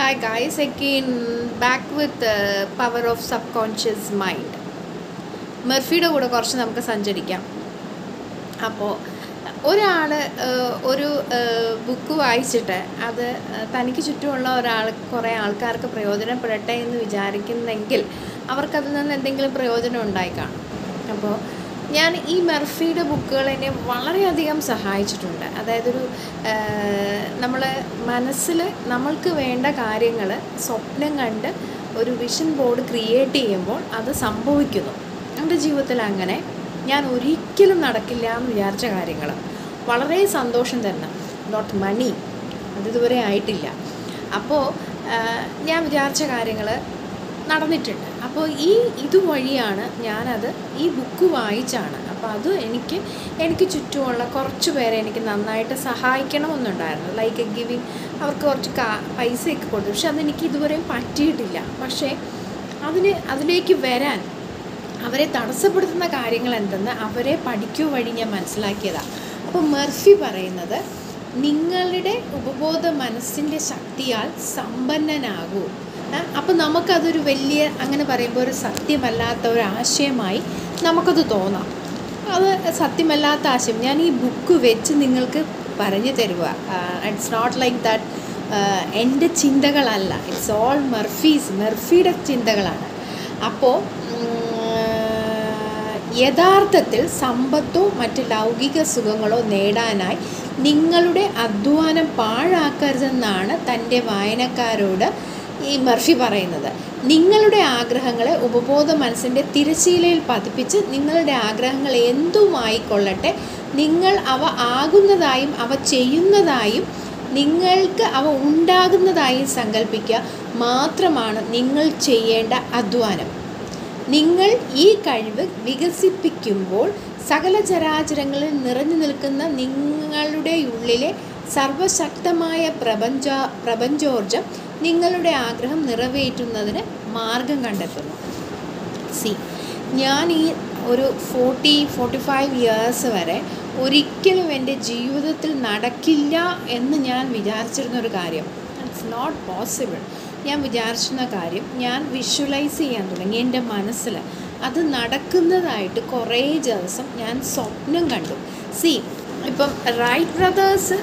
Hi guys, again back with Power of Subconscious Mind. മെർഫിയുടെ കൂടെ കുറച്ച് നമുക്ക് സഞ്ചരിക്കാം. അപ്പോൾ ഒരാൾ ഒരു ബുക്ക് വായിച്ചിട്ട് അത് തനിക്ക് ചുറ്റുമുള്ള കുറേ ആൾക്കാർക്ക് പ്രയോജനപ്പെടട്ടെ എന്ന് വിചാരിക്കുന്നെങ്കിൽ അവർക്കതിൽ നിന്ന് എന്തെങ്കിലും പ്രയോജനം ഉണ്ടായി കാണും. അപ്പോൾ ഞാൻ ഈ മെർഫിയുടെ ബുക്കുകൾ എന്നെ വളരെയധികം സഹായിച്ചിട്ടുണ്ട്. അതായത് നമ്മൾ മനസ്സിൽ നമ്മൾക്ക് വേണ്ട കാര്യങ്ങൾ സ്വപ്നം കണ്ട് ഒരു വിഷൻ ബോർഡ് ക്രിയേറ്റ് ചെയ്യുമ്പോൾ അത് സംഭവിക്കുന്നു. എൻ്റെ ജീവിതത്തിൽ അങ്ങനെ ഞാൻ ഒരിക്കലും നടക്കില്ല എന്ന് വിചാരിച്ച കാര്യങ്ങൾ വളരെ സന്തോഷം തന്നെ. നോട്ട് മണി, അതിതുവരെ ആയിട്ടില്ല. അപ്പോൾ ഞാൻ വിചാരിച്ച കാര്യങ്ങൾ നടന്നിട്ടുണ്ട്. അപ്പോൾ ഇതുവഴിയാണ് ഞാനത് ഈ ബുക്ക് വായിച്ചാണ്. അപ്പോൾ അത് എനിക്ക് ചുറ്റുമുള്ള കുറച്ച് പേരെ എനിക്ക് നന്നായിട്ട് സഹായിക്കണമെന്നുണ്ടായിരുന്നു. ലൈക്ക് ഗിവിങ്, അവർക്ക് കുറച്ച് പൈസയൊക്കെ കൊടുത്തു. പക്ഷെ അതെനിക്ക് ഇതുവരെയും പറ്റിയിട്ടില്ല. പക്ഷേ അതിലേക്ക് വരാൻ അവരെ തടസ്സപ്പെടുത്തുന്ന കാര്യങ്ങൾ എന്തെന്ന് അവരെ പഠിക്കുക വഴി ഞാൻ മനസ്സിലാക്കിയതാണ്. അപ്പോൾ മെർഫി പറയുന്നത്, നിങ്ങളുടെ ഉപബോധ മനസ്സിൻ്റെ ശക്തിയാൽ സമ്പന്നനാകൂ. അപ്പോൾ നമുക്കതൊരു വലിയ, അങ്ങനെ പറയുമ്പോൾ ഒരു സത്യമല്ലാത്ത ഒരു ആശയമായി നമുക്കത് തോന്നാം. അത് സത്യമല്ലാത്ത ആശയം ഞാൻ ഈ ബുക്ക് വെച്ച് നിങ്ങൾക്ക് പറഞ്ഞു തരുക. ഇറ്റ്സ് നോട്ട് ലൈക്ക് ദാറ്റ് എൻ്റെ ചിന്തകളല്ല, ഇറ്റ്സ് ഓൾ മെർഫിയുടെ ചിന്തകളാണ്. അപ്പോൾ യഥാർത്ഥത്തിൽ സമ്പത്തോ മറ്റ് ലൗകിക സുഖങ്ങളോ നേടാനായി നിങ്ങളുടെ അധ്വാനം പാഴാക്കരുതെന്നാണ് തൻ്റെ വായനക്കാരോട് ഈ മെർഫി പറയുന്നത്. നിങ്ങളുടെ ആഗ്രഹങ്ങളെ ഉപബോധ മനസ്സിൻ്റെ തിരശ്ശീലയിൽ പതിപ്പിച്ച് നിങ്ങളുടെ ആഗ്രഹങ്ങൾ എന്തുമായിക്കൊള്ളട്ടെ, നിങ്ങൾ അവ ആകുന്നതായും അവ ചെയ്യുന്നതായും നിങ്ങൾക്ക് അവ ഉണ്ടാകുന്നതായും സങ്കല്പിക്കുക മാത്രമാണ് നിങ്ങൾ ചെയ്യേണ്ട അധ്വാനം. നിങ്ങൾ ഈ കഴിവ് വികസിപ്പിക്കുമ്പോൾ സകല ചരാചരങ്ങളിൽ നിറഞ്ഞു നിൽക്കുന്ന നിങ്ങളുടെ ഉള്ളിലെ സർവശക്തമായ പ്രപഞ്ചോർജം നിങ്ങളുടെ ആഗ്രഹം നിറവേറ്റുന്നതിന് മാർഗം കണ്ടെത്തുന്നു. ഞാൻ ഈ ഒരു 45 ഇയേഴ്സ് വരെ ഒരിക്കലും എൻ്റെ ജീവിതത്തിൽ നടക്കില്ല എന്ന് ഞാൻ വിചാരിച്ചിരുന്നൊരു കാര്യം, ഇറ്റ്സ് നോട്ട് പോസിബിൾ. ഞാൻ വിചാരിച്ചിരുന്ന കാര്യം ഞാൻ വിഷ്വലൈസ് ചെയ്യാൻ തുടങ്ങി. എൻ്റെ മനസ്സിൽ അത് നടക്കുന്നതായിട്ട് കുറേ ദിവസം ഞാൻ സ്വപ്നം കണ്ടു. ഇപ്പം റൈറ്റ് ബ്രദേഴ്സ്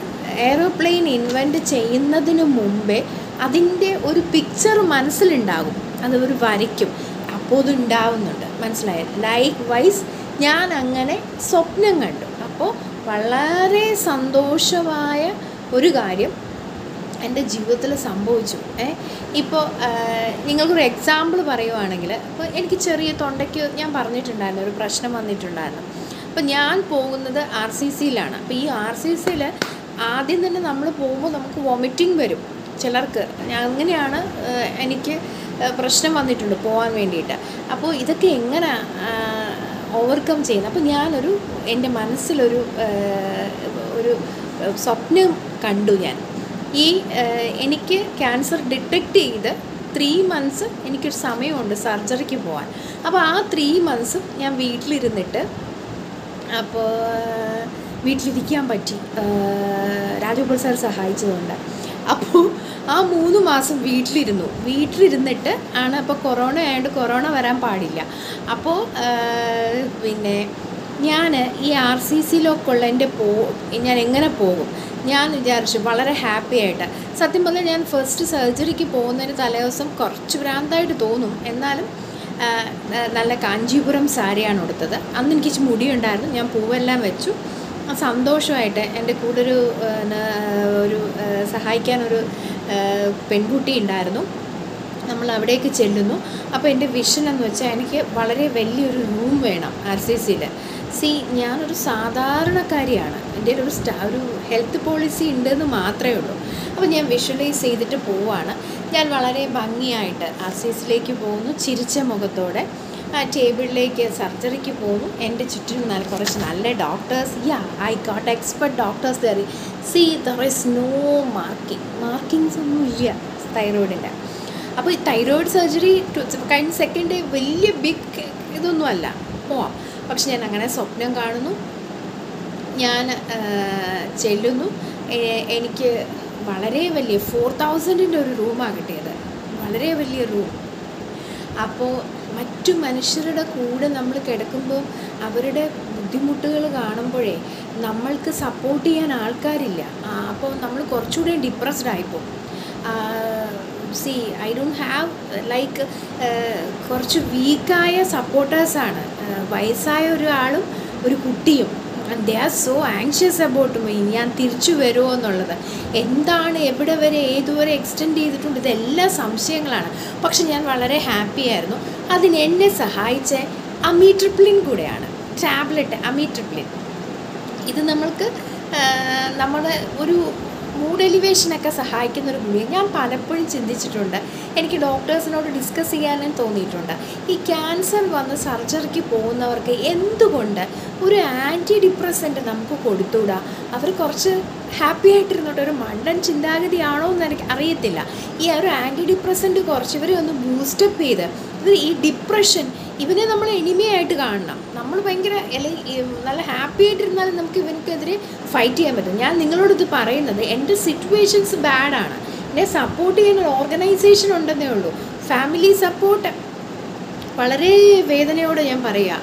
എയ്റോപ്ലെയിൻ ഇൻവെൻറ്റ് ചെയ്യുന്നതിന് മുമ്പേ അതിൻ്റെ ഒരു പിക്ചർ മനസ്സിലുണ്ടാകും, അത് ഒരു വരയ്ക്കും, അപ്പോൾ അത് ഉണ്ടാവുന്നുണ്ട്. മനസ്സിലായോ? ലൈക്ക് വൈസ് ഞാൻ അങ്ങനെ സ്വപ്നം കണ്ടു. അപ്പോൾ വളരെ സന്തോഷമായ ഒരു കാര്യം എൻ്റെ ജീവിതത്തിൽ സംഭവിച്ചു. ഇപ്പോൾ നിങ്ങൾക്കൊരു എക്സാമ്പിൾ പറയുവാണെങ്കിൽ, ഇപ്പോൾ എനിക്ക് ചെറിയ തൊണ്ടയ്ക്ക് ഞാൻ പറഞ്ഞിട്ടുണ്ടായിരുന്നു ഒരു പ്രശ്നം വന്നിട്ടുണ്ടായിരുന്നു. അപ്പോൾ ഞാൻ പോകുന്നത് RCCയിലാണ്. അപ്പോൾ ഈ RCCയിൽ ആദ്യം തന്നെ നമ്മൾ പോകുമ്പോൾ നമുക്ക് വൊമിറ്റിംഗ് വരും ചിലർക്ക്. അങ്ങനെയാണ് എനിക്ക് പ്രശ്നം വന്നിട്ടുണ്ട് പോകാൻ വേണ്ടിയിട്ട്. അപ്പോൾ ഇതൊക്കെ എങ്ങനെ ഓവർകം ചെയ്യുന്നത്? അപ്പോൾ എൻ്റെ മനസ്സിലൊരു സ്വപ്നം കണ്ടു. എനിക്ക് ക്യാൻസർ ഡിറ്റക്റ്റ് ചെയ്ത് 3 months എനിക്കൊരു സമയമുണ്ട് സർജറിക്ക് പോകാൻ. അപ്പോൾ ആ 3 months ഞാൻ വീട്ടിലിരുന്നിട്ട്, അപ്പോൾ വീട്ടിലിരിക്കാൻ പറ്റി രാജഗോപാൽ സാർ സഹായിച്ചതുകൊണ്ട്. അപ്പോൾ ആ 3 മാസം വീട്ടിലിരുന്നിട്ട് ആണ്. അപ്പോൾ കൊറോണ ആയതുകൊണ്ട് കൊറോണ വരാൻ പാടില്ല. അപ്പോൾ പിന്നെ ഞാൻ ഈ RCCയിലൊക്കെയുള്ള ഞാൻ എങ്ങനെ പോകും ഞാൻ വിചാരിച്ചു. വളരെ ഹാപ്പി ആയിട്ട്, സത്യം പറഞ്ഞാൽ ഞാൻ ഫസ്റ്റ് സർജറിക്ക് പോകുന്നതിന് തലേദിവസം കുറച്ച് ഭ്രാന്തായിട്ട് തോന്നും. എന്നാലും നല്ല കാഞ്ചീപുരം സാരിയാണ് കൊടുത്തത്. അന്ന് എനിക്ക് മുടിയുണ്ടായിരുന്നു. ഞാൻ പൂവെല്ലാം വെച്ചു. സന്തോഷമായിട്ട് എൻ്റെ കൂടെ ഒരു സഹായിക്കാനൊരു പെൺകുട്ടി ഉണ്ടായിരുന്നു. നമ്മൾ അവിടേക്ക് ചെല്ലുന്നു. അപ്പോൾ എൻ്റെ വിഷൻ എന്ന് വെച്ചാൽ എനിക്ക് വളരെ വലിയൊരു റൂം വേണം RCCയിൽ. ഞാനൊരു സാധാരണക്കാരിയാണ്. എൻ്റെ ഒരു ഹെൽത്ത് പോളിസി ഉണ്ടെന്ന് മാത്രമേ ഉള്ളൂ. അപ്പോൾ ഞാൻ വിഷ്വലൈസ് ചെയ്തിട്ട് പോവാണ്. ഞാൻ വളരെ ഭംഗിയായിട്ട് RCCയിലേക്ക് പോകുന്നു, ചിരിച്ച മുഖത്തോടെ. ആ ടേബിളിലേക്ക് സർജറിക്ക് പോകുന്നു. എൻ്റെ ചുറ്റിനും കുറച്ച് നല്ല doctors. I got expert doctors there is no markings ഒന്നും ഇല്ല തൈറോയിഡിൻ്റെ. അപ്പോൾ ഈ തൈറോയിഡ് സർജറി കഴിഞ്ഞ സെക്കൻഡ് ഡേ വലിയ ബിഗ് ഇതൊന്നുമല്ല, പോവാം. പക്ഷെ ഞാൻ അങ്ങനെ സ്വപ്നം കാണുന്നു. ഞാൻ ചെല്ലുന്നു. എനിക്ക് വളരെ വലിയ 4000-ൻ്റെ ഒരു റൂമാണ് കിട്ടിയത്, വളരെ വലിയ റൂം. അപ്പോൾ മറ്റു മനുഷ്യരുടെ കൂടെ നമ്മൾ കിടക്കുമ്പോൾ അവരുടെ ബുദ്ധിമുട്ടുകൾ കാണുമ്പോഴേ നമ്മൾക്ക് സപ്പോർട്ട് ചെയ്യാൻ ആൾക്കാരില്ല. അപ്പോൾ നമ്മൾ കുറച്ചുകൂടെ ഡിപ്രസ്ഡ് ആയിപ്പോവും. See I don't have like കുറച്ച് വീക്കായ സപ്പോർട്ടേഴ്സാണ്, വയസ്സായ ഒരാളും ഒരു കുട്ടിയും. They are so anxious about me, ഞാൻ തിരിച്ചു വരുമോ എന്നുള്ളത്, എന്താണ്, എവിടെ വരെ, ഏതുവരെ എക്സ്റ്റെൻഡ് ചെയ്തിട്ടുണ്ട്, ഇതെല്ലാം സംശയങ്ങളാണ്. പക്ഷെ ഞാൻ വളരെ ഹാപ്പി ആയിരുന്നു. അതിന് എന്നെ സഹായിച്ച അമീട്രിപ്ലിൻ കൂടെയാണ്, ടാബ്ലറ്റ് അമീട്രിപ്ലിൻ. ഇത് നമ്മൾക്ക് നമ്മുടെ ഒരു മൂഡ് എലിവേഷനൊക്കെ സഹായിക്കുന്നൊരു ഗുളിക. ഞാൻ പലപ്പോഴും ചിന്തിച്ചിട്ടുണ്ട്, എനിക്ക് ഡോക്ടേഴ്സിനോട് ഡിസ്കസ് ചെയ്യാനും തോന്നിയിട്ടുണ്ട്, ഈ ക്യാൻസർ വന്ന് സർജറിക്ക് പോകുന്നവർക്ക് എന്തുകൊണ്ട് ഒരു ആൻറ്റി ഡിപ്രസൻറ്റ് നമുക്ക് കൊടുത്തുകൂടാ? അവർ കുറച്ച് ഹാപ്പി ആയിട്ടിരുന്നോട്ടെ. ഒരു മണ്ടൻ ചിന്താഗതിയാണോ എന്ന് എനിക്ക് അറിയത്തില്ല. ഈ ഒരു ആൻറ്റി ഡിപ്രസൻറ്റ് കുറച്ച് ഇവരെ ഒന്ന് ബൂസ്റ്റപ്പ് ചെയ്ത്, ഇവർ ഈ ഡിപ്രഷൻ, ഇവനെ നമ്മൾ എനിമിയായിട്ട് കാണണം. നമ്മൾ ഭയങ്കര അല്ലെങ്കിൽ നല്ല ഹാപ്പി ആയിട്ടിരുന്നാലും നമുക്ക് ഇവനക്കെതിരെ ഫൈറ്റ് ചെയ്യാൻ പറ്റും. ഞാൻ നിങ്ങളോടിത് പറയുന്നത് എൻ്റെ സിറ്റുവേഷൻസ് ബാഡാണ്, എന്നെ സപ്പോർട്ട് ചെയ്യാൻ ഒരു ഓർഗനൈസേഷൻ ഉണ്ടെന്നേ ഉള്ളൂ. ഫാമിലി സപ്പോർട്ട് വളരെ വേദനയോടെ ഞാൻ പറയുക.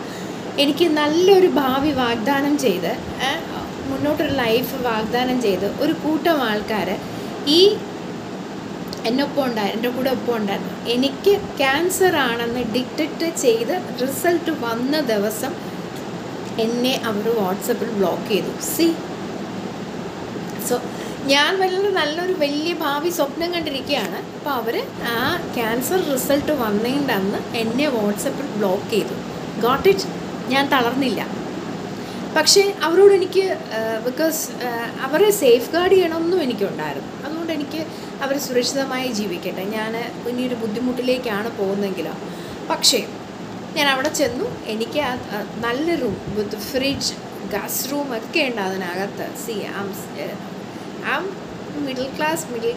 എനിക്ക് നല്ലൊരു ഭാവി വാഗ്ദാനം ചെയ്ത്, മുന്നോട്ടൊരു ലൈഫ് വാഗ്ദാനം ചെയ്ത് ഒരു കൂട്ടം ആൾക്കാർ ഈ എന്നൊപ്പം ഉണ്ടായിരുന്നു, എൻ്റെ കൂടെ ഒപ്പം ഉണ്ടായിരുന്നു. എനിക്ക് ക്യാൻസർ ആണെന്ന് ഡിറ്റക്റ്റ് ചെയ്ത് റിസൾട്ട് വന്ന ദിവസം എന്നെ അവർ വാട്സപ്പിൽ ബ്ലോക്ക് ചെയ്തു. സോ ഞാൻ വളരെ നല്ലൊരു വലിയ ഭാവി സ്വപ്നം കണ്ടിരിക്കുകയാണ്. അപ്പോൾ അവർ ആ ക്യാൻസർ റിസൾട്ട് വന്നതിൻ്റെ അന്ന് എന്നെ വാട്സപ്പിൽ ബ്ലോക്ക് ചെയ്തു. Got it. ഞാൻ തളർന്നില്ല. പക്ഷേ അവരോട് എനിക്ക് ബിക്കോസ് അവരെ സേഫ് ഗാർഡ് ചെയ്യണമെന്നും എനിക്കുണ്ടായിരുന്നു. അതുകൊണ്ട് എനിക്ക് അവർ സുരക്ഷിതമായി ജീവിക്കട്ടെ, ഞാൻ ഇനിയൊരു ബുദ്ധിമുട്ടിലേക്കാണ് പോകുന്നതെങ്കിലോ. പക്ഷേ ഞാൻ അവിടെ ചെന്നു. എനിക്ക് നല്ല room with fridge, guess room ഒക്കെ ഉണ്ട് അതിനകത്ത്. മിഡിൽ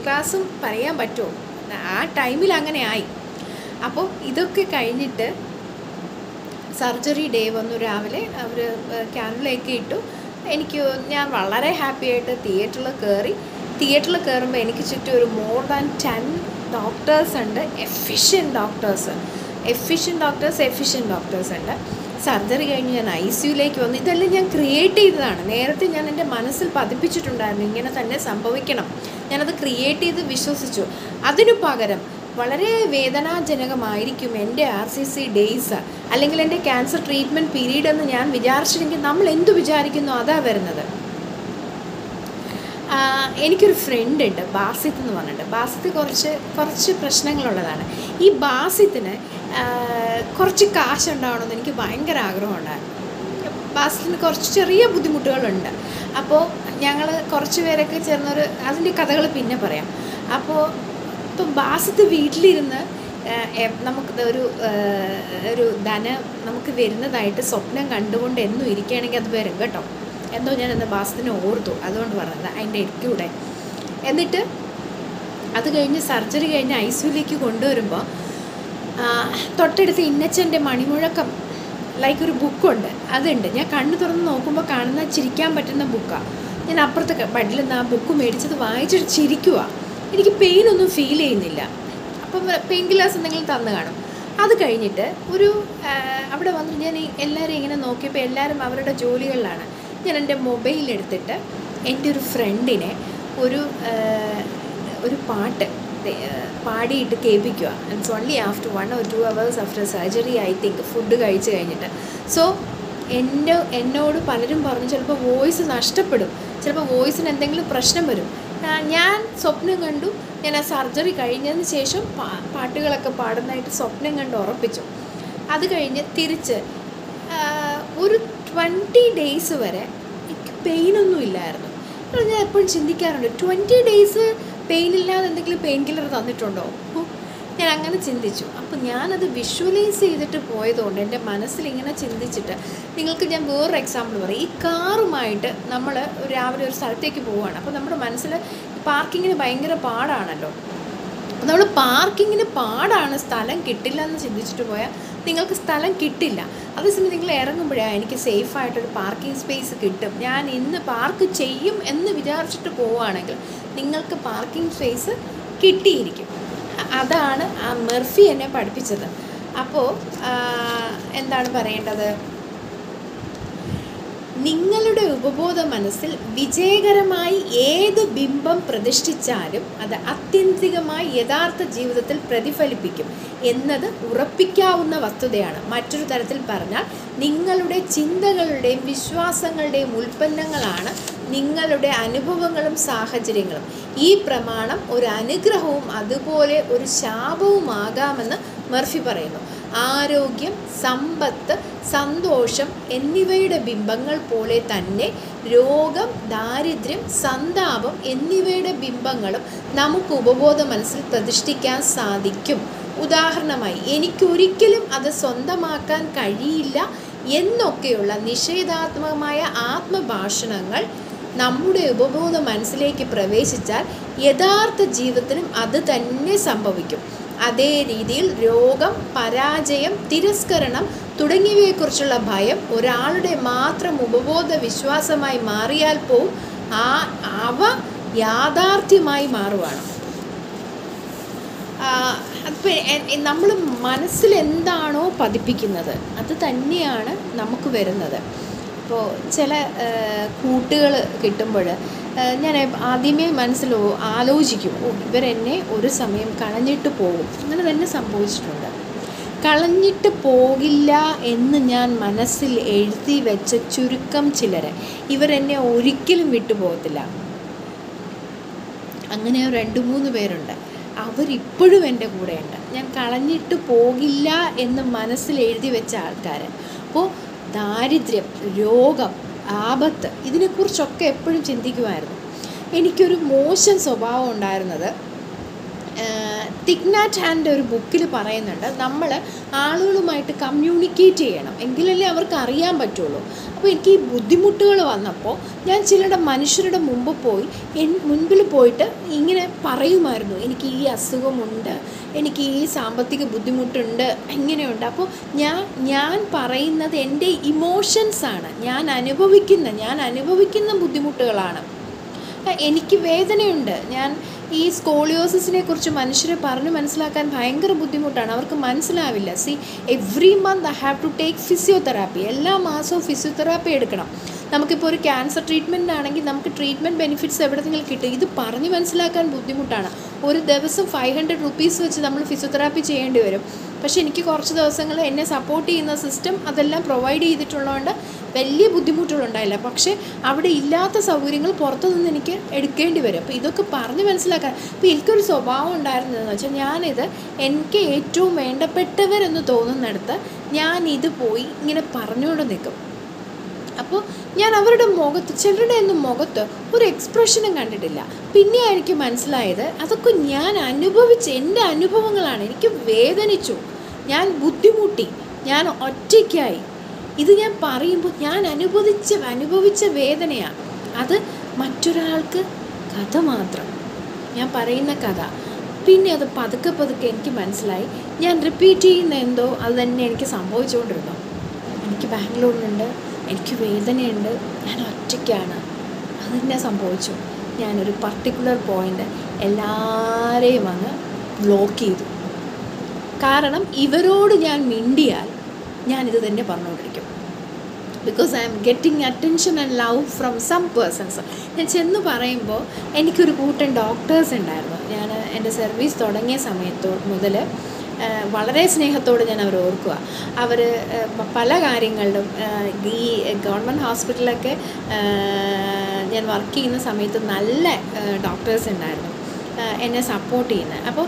ക്ലാസ്സും പറയാൻ പറ്റുമോ, ആ ടൈമിൽ അങ്ങനെ ആയി. അപ്പോൾ ഇതൊക്കെ കഴിഞ്ഞിട്ട് സർജറി ഡേ വന്നു. രാവിലെ അവർ ക്യാൻഡിലൊക്കെ ഇട്ടു. ഞാൻ വളരെ ഹാപ്പി ആയിട്ട് തിയേറ്ററിൽ കയറുമ്പോൾ എനിക്ക് ചുറ്റും ഒരു മോർ ദാൻ 10 ഡോക്ടേഴ്സ് ഉണ്ട്. എഫിഷ്യൻറ്റ് ഡോക്ടേഴ്സ് ഉണ്ട്. സർജറി കഴിഞ്ഞ് ഞാൻ ICUലേക്ക് വന്നു. ഇതെല്ലാം ഞാൻ ക്രിയേറ്റ് ചെയ്തതാണ്. നേരത്തെ ഞാൻ എൻ്റെ മനസ്സിൽ പതിപ്പിച്ചിട്ടുണ്ടായിരുന്നു, ഇങ്ങനെ തന്നെ സംഭവിക്കണം. ഞാനത് ക്രിയേറ്റ് ചെയ്ത് വിശ്വസിച്ചു. അതിനു പകരം വളരെ വേദനാജനകമായിരിക്കും എൻ്റെ RCC ഡേയ്സ്, അല്ലെങ്കിൽ എൻ്റെ ക്യാൻസർ ട്രീറ്റ്മെൻറ്റ് പീരീഡ് എന്ന് ഞാൻ വിചാരിച്ചില്ലെങ്കിൽ നമ്മൾ എന്തു വിചാരിക്കുന്നു അതാ വരുന്നത്. എനിക്കൊരു ഫ്രണ്ട് ഉണ്ട്, ബാസിത്ത് എന്ന് പറഞ്ഞിട്ട്. ബാസിത്ത് കുറച്ച് പ്രശ്നങ്ങളുള്ളതാണ്. ഈ ബാസിത്തിന് കുറച്ച് കാശുണ്ടാവണമെന്ന് എനിക്ക് ഭയങ്കര ആഗ്രഹമുണ്ടായിരുന്നു. ബാസിത്തിന് കുറച്ച് ചെറിയ ബുദ്ധിമുട്ടുകളുണ്ട്. അപ്പോൾ ഞങ്ങൾ കുറച്ച് പേരൊക്കെ ചേർന്നൊരു, അതിൻ്റെ കഥകൾ പിന്നെ പറയാം. അപ്പോൾ ഇപ്പം ബാസിത്ത് വീട്ടിലിരുന്ന് നമുക്ക് ഒരു ധനം നമുക്ക് വരുന്നതായിട്ട് സ്വപ്നം കണ്ടുകൊണ്ട് എന്നും ഇരിക്കുകയാണെങ്കിൽ അത് വരും കേട്ടോ. എന്തോ ഞാൻ ഇന്ന് ബാസിത്തിനെ ഓർത്തു, അതുകൊണ്ട് പറഞ്ഞത് അതിൻ്റെ ഇടയ്ക്കൂടെ. എന്നിട്ട് അത് കഴിഞ്ഞ് സർജറി കഴിഞ്ഞ് ICUലേക്ക് കൊണ്ടുവരുമ്പോൾ തൊട്ടടുത്ത് ഇന്നച്ചൻ്റെ മണിമുഴക്കം ലൈക്ക് ഒരു ബുക്കുണ്ട്, അതുണ്ട്. ഞാൻ കണ്ണു തുറന്ന് നോക്കുമ്പോൾ കാണുന്ന ചിരിക്കാൻ പറ്റുന്ന ബുക്കാണ്. ഞാൻ അപ്പുറത്തെ ബെഡിൽ നിന്ന് ആ ബുക്ക് മേടിച്ചത് വായിച്ചിട്ട് ചിരിക്കുക. എനിക്ക് പെയിനൊന്നും ഫീൽ ചെയ്യുന്നില്ല. അപ്പം പെയിൻ കില്ലേഴ്സ് എന്തെങ്കിലും തന്നു കാണും. അത് കഴിഞ്ഞിട്ട് അവിടെ വന്ന് ഞാൻ എല്ലാവരും ഇങ്ങനെ നോക്കിയപ്പോൾ എല്ലാവരും അവരുടെ ജോലികളിലാണ്. ഞാൻ എൻ്റെ മൊബൈലെടുത്തിട്ട് എൻ്റെ ഒരു ഫ്രണ്ടിനെ ഒരു പാട്ട് പാടിയിട്ട് കേൾപ്പിക്കുക. It's only after 1 or 2 hours after surgery, I think, food കഴിച്ച് കഴിഞ്ഞിട്ട്. സോ എന്നോട് പലരും പറഞ്ഞു ചിലപ്പോൾ വോയിസ് നഷ്ടപ്പെടും, ചിലപ്പോൾ വോയിസിന് എന്തെങ്കിലും പ്രശ്നം വരും. ഞാൻ സ്വപ്നം കണ്ടു. ഞാൻ ആ സർജറി കഴിഞ്ഞതിന് ശേഷം പാട്ടുകളൊക്കെ പാടുന്നതായിട്ട് സ്വപ്നം കണ്ട് ഉറപ്പിച്ചു. അത് കഴിഞ്ഞ് തിരിച്ച് ഒരു 20 days വരെ എനിക്ക് പെയിനൊന്നും ഇല്ലായിരുന്നു. ഞാൻ എപ്പോഴും ചിന്തിക്കാറുണ്ട്, 20 days പെയിനില്ലാതെ എന്തെങ്കിലും പെയിൻ കില്ലർ തന്നിട്ടുണ്ടോ? ഞാൻ അങ്ങനെ ചിന്തിച്ചു. അപ്പോൾ ഞാനത് വിഷ്വലൈസ് ചെയ്തിട്ട് പോയതുകൊണ്ട് എൻ്റെ മനസ്സിൽ ഇങ്ങനെ ചിന്തിച്ചിട്ട് നിങ്ങൾക്ക് ഞാൻ വേറൊരു എക്സാമ്പിൾ പറയും. ഈ കാറുമായിട്ട് നമ്മൾ രാവിലെ ഒരു സ്ഥലത്തേക്ക് പോവുകയാണ്. അപ്പോൾ നമ്മുടെ മനസ്സിൽ പാർക്കിങ്ങിന് ഭയങ്കര പാടാണല്ലോ. നമ്മൾ പാർക്കിങ്ങിന് പാടാണ്, സ്ഥലം കിട്ടില്ല എന്ന് ചിന്തിച്ചിട്ട് പോയാൽ നിങ്ങൾക്ക് സ്ഥലം കിട്ടില്ല. അതേസമയം നിങ്ങൾ ഇറങ്ങുമ്പോഴാണ് എനിക്ക് സേഫായിട്ടൊരു പാർക്കിംഗ് സ്പേസ് കിട്ടും, ഞാൻ ഇന്ന് പാർക്ക് ചെയ്യും എന്ന് വിചാരിച്ചിട്ട് പോവുകയാണെങ്കിൽ നിങ്ങൾക്ക് പാർക്കിംഗ് സ്പേസ് കിട്ടിയിരിക്കും. അതാണ് ആ മെർഫി എന്നെ പഠിപ്പിച്ചത്. അപ്പോൾ എന്താണ് പറയേണ്ടത്, നിങ്ങളുടെ ഉപബോധ മനസ്സിൽ വിജയകരമായി ഏത് ബിംബം പ്രതിഷ്ഠിച്ചാലും അത് ആത്യന്തികമായി യഥാർത്ഥ ജീവിതത്തിൽ പ്രതിഫലിപ്പിക്കും എന്നത് ഉറപ്പിക്കാവുന്ന വസ്തുതയാണ്. മറ്റൊരു തരത്തിൽ പറഞ്ഞാൽ നിങ്ങളുടെ ചിന്തകളുടെയും വിശ്വാസങ്ങളുടെയും ഉൽപ്പന്നങ്ങളാണ് നിങ്ങളുടെ അനുഭവങ്ങളും സാഹചര്യങ്ങളും. ഈ പ്രമാണം ഒരു അനുഗ്രഹവും അതുപോലെ ഒരു ശാപവുമാകാമെന്ന് മെർഫി പറയുന്നു. ആരോഗ്യം, സമ്പത്ത്, സന്തോഷം എന്നിവയുടെ ബിംബങ്ങൾ പോലെ തന്നെ രോഗം, ദാരിദ്ര്യം, സന്താപം എന്നിവയുടെ ബിംബങ്ങളും നമുക്ക് ഉപബോധ മനസ്സിൽ പ്രതിഷ്ഠിക്കാൻ സാധിക്കും. ഉദാഹരണമായി, എനിക്കൊരിക്കലും അത് സ്വന്തമാക്കാൻ കഴിയില്ല എന്നൊക്കെയുള്ള നിഷേധാത്മകമായ ആത്മഭാഷണങ്ങൾ നമ്മുടെ ഉപബോധ മനസ്സിലേക്ക് പ്രവേശിച്ചാൽ യഥാർത്ഥ ജീവിതത്തിലും അത് തന്നെ സംഭവിക്കും. അതേ രീതിയിൽ രോഗം, പരാജയം, തിരസ്കരണം തുടങ്ങിയവയെക്കുറിച്ചുള്ള ഭയം ഒരാളുടെ മാത്രം ഉപബോധ വിശ്വാസമായി മാറിയാൽ പോലും അവ യാഥാർത്ഥ്യമായി മാറുവാണ്. നമ്മൾ മനസ്സിൽ എന്താണോ പതിപ്പിക്കുന്നത് അത് തന്നെയാണ് നമുക്ക് വരുന്നത്. ഇപ്പോൾ ചില കൂട്ടുകൾ കിട്ടുമ്പോൾ ഞാൻ ആദ്യമേ മനസ്സിൽ ആലോചിക്കും, ഇവരെന്നെ ഒരു സമയം കളഞ്ഞിട്ട് പോകും. അങ്ങനെ തന്നെ സംഭവിച്ചിട്ടുണ്ട്. കളഞ്ഞിട്ട് പോകില്ല എന്ന് ഞാൻ മനസ്സിൽ എഴുതി വെച്ച ചുരുക്കം ചിലരെ ഇവരെന്നെ ഒരിക്കലും വിട്ടുപോകത്തില്ല. അങ്ങനെ 2-3 പേരുണ്ട്. അവരിപ്പോഴും എൻ്റെ കൂടെയുണ്ട്. ഞാൻ കളഞ്ഞിട്ട് പോകില്ല എന്ന് മനസ്സിൽ എഴുതി വെച്ച ആൾക്കാർ. അപ്പോൾ ദാരിദ്ര്യം, രോഗം, ആപത്ത് ഇതിനെക്കുറിച്ചൊക്കെ എപ്പോഴും ചിന്തിക്കുമായിരുന്നു. എനിക്കൊരു മോശം സ്വഭാവം ഉണ്ടായിരുന്നത്, തിക് നാറ്റ് ഹാൻ്റെ ഒരു ബുക്കിൽ പറയുന്നുണ്ട്, നമ്മൾ ആളുകളുമായിട്ട് കമ്മ്യൂണിക്കേറ്റ് ചെയ്യണം, എങ്കിലല്ലേ അവർക്ക് അറിയാൻ പറ്റുള്ളൂ. അപ്പോൾ എനിക്ക് ഈ ബുദ്ധിമുട്ടുകൾ വന്നപ്പോൾ ഞാൻ ചിലരുടെ മനുഷ്യരുടെ മുൻപിൽ പോയിട്ട് ഇങ്ങനെ പറയുമായിരുന്നു, എനിക്ക് ഈ അസുഖമുണ്ട്, എനിക്ക് ഈ സാമ്പത്തിക ബുദ്ധിമുട്ടുണ്ട്, ഇങ്ങനെയുണ്ട്. അപ്പോൾ ഞാൻ പറയുന്നത് എൻ്റെ ഇമോഷൻസാണ്, ഞാൻ അനുഭവിക്കുന്ന ബുദ്ധിമുട്ടുകളാണ്. എനിക്ക് വേദനയുണ്ട്. ഞാൻ ഈ സ്കോളിയോസിസിനെ കുറിച്ച് മനുഷ്യരെ പറഞ്ഞ് മനസ്സിലാക്കാൻ ഭയങ്കര ബുദ്ധിമുട്ടാണ്. അവർക്ക് മനസ്സിലാവില്ല. Every month I have to take physiotherapy. എല്ലാ മാസവും ഫിസിയോതെറാപ്പി എടുക്കണം. നമുക്കിപ്പോൾ ഒരു ക്യാൻസർ ട്രീറ്റ്മെൻ്റ് ആണെങ്കിൽ നമുക്ക് ട്രീറ്റ്മെൻറ്റ് ബെനിഫിറ്റ്സ് എവിടെയെങ്കിലും കിട്ടും. ഇത് പറഞ്ഞ് മനസ്സിലാക്കാൻ ബുദ്ധിമുട്ടാണ്. ഒരു ദിവസം 500 rupees വെച്ച് നമ്മൾ ഫിസിയോതെറാപ്പി ചെയ്യേണ്ടി വരും. പക്ഷേ എനിക്ക് കുറച്ച് ദിവസങ്ങൾ എന്നെ സപ്പോർട്ട് ചെയ്യുന്ന സിസ്റ്റം അതെല്ലാം പ്രൊവൈഡ് ചെയ്തിട്ടുള്ളതുകൊണ്ട് വലിയ ബുദ്ധിമുട്ടുകളുണ്ടായില്ല. പക്ഷേ അവിടെ ഇല്ലാത്ത സൗകര്യങ്ങൾ പുറത്തു നിന്ന് എനിക്ക് എടുക്കേണ്ടി വരും. അപ്പോൾ ഇതൊക്കെ പറഞ്ഞ് മനസ്സിലാക്കാൻ. അപ്പോൾ എനിക്കൊരു സ്വഭാവം ഉണ്ടായിരുന്നതെന്ന് വെച്ചാൽ, ഞാനിത് എനിക്ക് ഏറ്റവും വേണ്ടപ്പെട്ടവരെന്ന് തോന്നുന്നിടത്ത് ഞാനിത് പോയി ഇങ്ങനെ പറഞ്ഞുകൊണ്ട് നിൽക്കും. അപ്പോൾ ഞാൻ അവരുടെ മുഖത്ത്, ചിലരുടെ ഒന്നും മുഖത്ത് ഒരു എക്സ്പ്രഷനും കണ്ടിട്ടില്ല. പിന്നെ എനിക്ക് മനസ്സിലായത് അതൊക്കെ ഞാൻ അനുഭവിച്ച എൻ്റെ അനുഭവങ്ങളാണ്. എനിക്ക് വേദനിച്ചു, ഞാൻ ബുദ്ധിമുട്ടി, ഞാൻ ഒറ്റയ്ക്കായി. ഇത് ഞാൻ പറയുമ്പോൾ ഞാൻ അനുഭവിച്ച വേദനയാണ്. അത് മറ്റൊരാൾക്ക് കഥ മാത്രം, ഞാൻ പറയുന്ന കഥ. പിന്നെ അത് പതുക്കെ എനിക്ക് മനസ്സിലായി, ഞാൻ റിപ്പീറ്റ് ചെയ്യുന്ന എന്തോ അത് തന്നെ എനിക്ക് സംഭവിച്ചുകൊണ്ടിരുന്നു. എനിക്ക് ബാംഗ്ലൂരിലുണ്ട്, എനിക്ക് വേദനയുണ്ട്, ഞാൻ ഒറ്റയ്ക്കാണ്. അത് തന്നെ സംഭവിച്ചു. ഞാനൊരു പർട്ടിക്കുലർ പോയിൻ്റ് എല്ലാവരെയും അങ്ങ് ബ്ലോക്ക് ചെയ്തു. കാരണം ഇവരോട് ഞാൻ മിണ്ടിയാൽ ഞാനിത് തന്നെ പറഞ്ഞുകൊണ്ടിരിക്കും. Because I am getting attention and love from some persons. ഞാൻ ചെന്ന് പറയുമ്പോൾ എനിക്കൊരു കൂട്ടം ഡോക്ടേഴ്സ് ഉണ്ടായിരുന്നു. ഞാൻ എൻ്റെ സർവീസ് തുടങ്ങിയ സമയത്ത് മുതൽ വളരെ സ്നേഹത്തോടെ ഞാൻ അവർ ഓർക്കുക. അവർ പല കാര്യങ്ങളിലും ഈ ഗവൺമെൻറ് ഹോസ്പിറ്റലൊക്കെ ഞാൻ വർക്ക് ചെയ്യുന്ന സമയത്ത് നല്ല ഡോക്ടേഴ്സ് ഉണ്ടായിരുന്നു എന്നെ സപ്പോർട്ട് ചെയ്യുന്നത്. അപ്പോൾ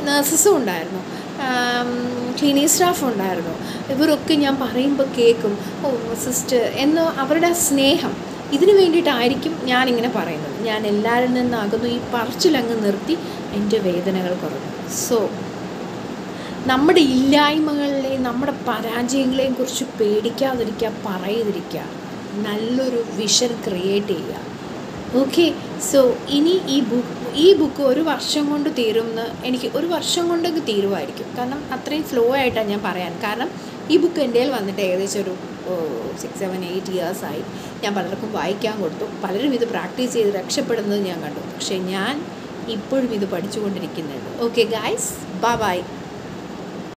നഴ്സസും ഉണ്ടായിരുന്നു, ക്ലീനിങ് സ്റ്റാഫ് ഉണ്ടായിരുന്നു. ഇവരൊക്കെ ഞാൻ പറയുമ്പോൾ കേൾക്കും, ഓ സിസ്റ്റർ എന്ന്. അവരുടെ സ്നേഹം ഇതിനു വേണ്ടിയിട്ടായിരിക്കും ഞാനിങ്ങനെ പറയുന്നത്. ഞാൻ എല്ലാവരിൽ നിന്നാകുന്നു ഈ പറച്ചിലങ്ങ് നിർത്തി എൻ്റെ വേദനകൾ കുറഞ്ഞു. സോ നമ്മുടെ ഇല്ലായ്മകളെയും നമ്മുടെ പരാജയങ്ങളെയും കുറിച്ച് പേടിക്കാതിരിക്കുക, പറയാതിരിക്കുക, നല്ലൊരു വിഷൻ ക്രിയേറ്റ് ചെയ്യുക. ഓക്കെ, സോ ഇനി ഈ ബുക്ക് ഒരു വർഷം കൊണ്ട് തീരുമെന്ന് എനിക്ക് ഒരു വർഷം കൊണ്ടൊക്കെ തീരുമായിരിക്കും. കാരണം അത്രയും സ്ലോ ആയിട്ടാണ് ഞാൻ പറയാൻ. കാരണം ഈ ബുക്ക് എൻ്റെ കയ്യിൽ വന്നിട്ട് ഏകദേശം ഒരു 6, 7, 8 ഇയേഴ്സായി. ഞാൻ പലർക്കും വായിക്കാൻ കൊടുത്തു. പലരും ഇത് പ്രാക്ടീസ് ചെയ്ത് രക്ഷപ്പെടുന്നത് ഞാൻ കണ്ടു. പക്ഷേ ഞാൻ ഇപ്പോഴും ഇത് പഠിച്ചുകൊണ്ടിരിക്കുന്നുണ്ട്. Okay guys, bye by.